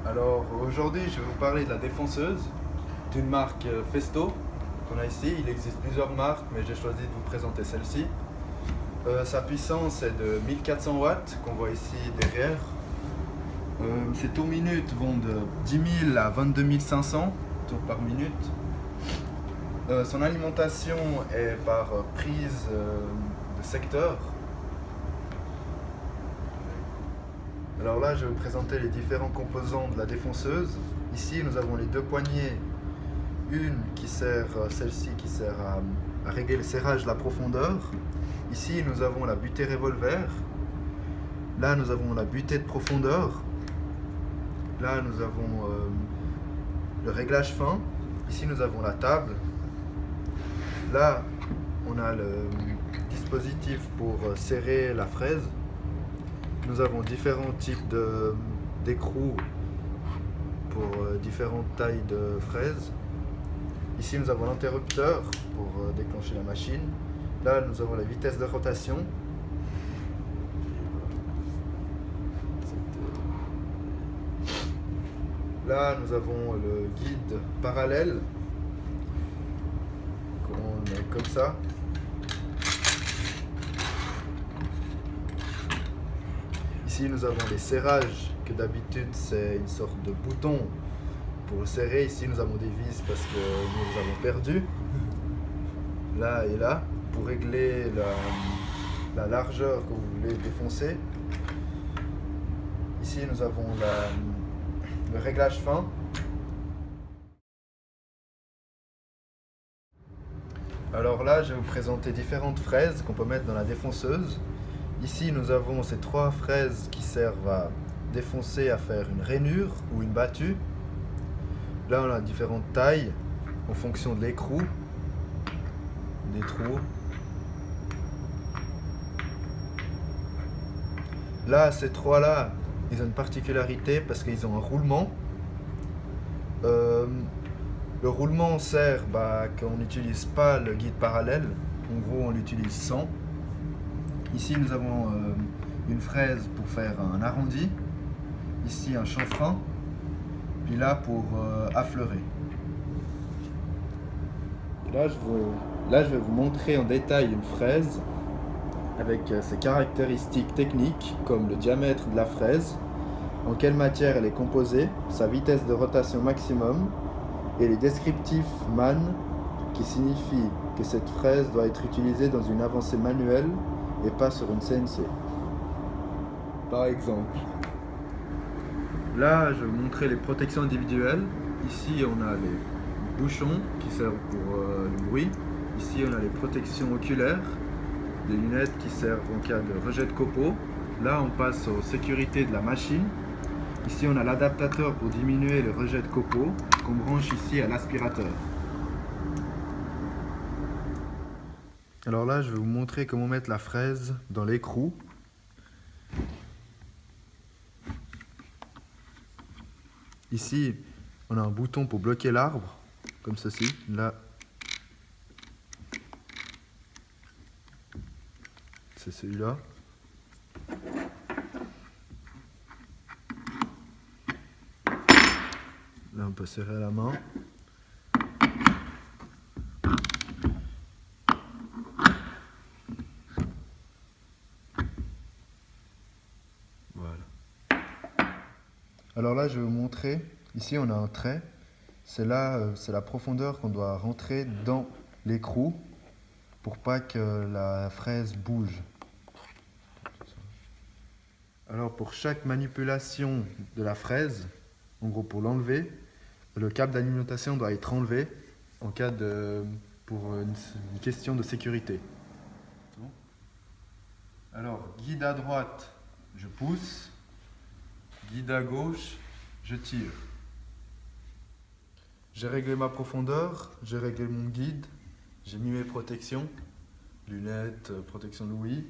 Alors aujourd'hui, je vais vous parler de la défonceuse d'une marque Festo qu'on a ici. Il existe plusieurs marques, mais j'ai choisi de vous présenter celle-ci. Sa puissance est de 1400 watts qu'on voit ici derrière. Ses tours minutes vont de 10 000 à 22 500 tours par minute. Son alimentation est par prise de secteur. Alors là, je vais vous présenter les différents composants de la défonceuse. Ici, nous avons les deux poignées. Une qui sert, celle-ci qui sert à régler le serrage de la profondeur. Ici, nous avons la butée revolver. Là, nous avons la butée de profondeur. Là, nous avons le réglage fin. Ici, nous avons la table. Là, on a le dispositif pour serrer la fraise. Nous avons différents types d'écrous pour différentes tailles de fraises. Ici, nous avons l'interrupteur pour déclencher la machine. Là, nous avons la vitesse de rotation. Là, nous avons le guide parallèle. On met comme ça. Ici, nous avons les serrages, que d'habitude c'est une sorte de bouton pour serrer. Ici, nous avons des vis parce que nous avons perdu. Là et là, pour régler la largeur que vous voulez défoncer. Ici, nous avons le réglage fin. Alors là, je vais vous présenter différentes fraises qu'on peut mettre dans la défonceuse. Ici, nous avons ces trois fraises qui servent à défoncer, à faire une rainure ou une battue. Là, on a différentes tailles en fonction de l'écrou, des trous. Là, ces trois-là, ils ont une particularité parce qu'ils ont un roulement. Le roulement sert quand on n'utilise pas le guide parallèle. En gros, on l'utilise sans. Ici, nous avons une fraise pour faire un arrondi. Ici, un chanfrein. Puis là, pour affleurer. Et là, je vais vous montrer en détail une fraise avec ses caractéristiques techniques, comme le diamètre de la fraise, en quelle matière elle est composée, sa vitesse de rotation maximum, et les descriptifs MAN, qui signifient que cette fraise doit être utilisée dans une avancée manuelle et pas sur une CNC. Par exemple, là je vais vous montrer les protections individuelles. Ici on a les bouchons qui servent pour le bruit. Ici on a les protections oculaires, les lunettes qui servent en cas de rejet de copeaux. Là on passe aux sécurités de la machine. Ici on a l'adaptateur pour diminuer le rejet de copeaux qu'on branche ici à l'aspirateur. Alors là, je vais vous montrer comment mettre la fraise dans l'écrou. Ici, on a un bouton pour bloquer l'arbre, comme ceci. Là, c'est celui-là. Là, on peut serrer la main. Alors là, je vais vous montrer. Ici, on a un trait. C'est la profondeur qu'on doit rentrer dans l'écrou pour pas que la fraise bouge. Alors, pour chaque manipulation de la fraise, en gros pour l'enlever, le câble d'alimentation doit être enlevé pour une question de sécurité. Alors, guide à droite, je pousse. Guide à gauche, je tire. J'ai réglé ma profondeur, j'ai réglé mon guide, j'ai mis mes protections, lunettes, protection de l'ouïe,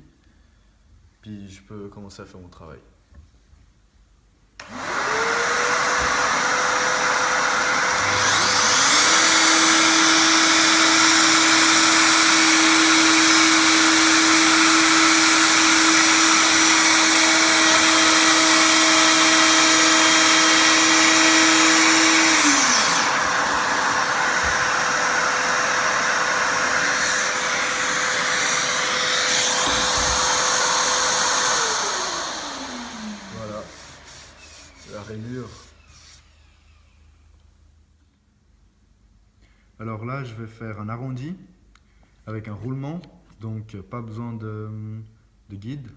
puis je peux commencer à faire mon travail. rayure. Alors là, je vais faire un arrondi avec un roulement, donc pas besoin de guide.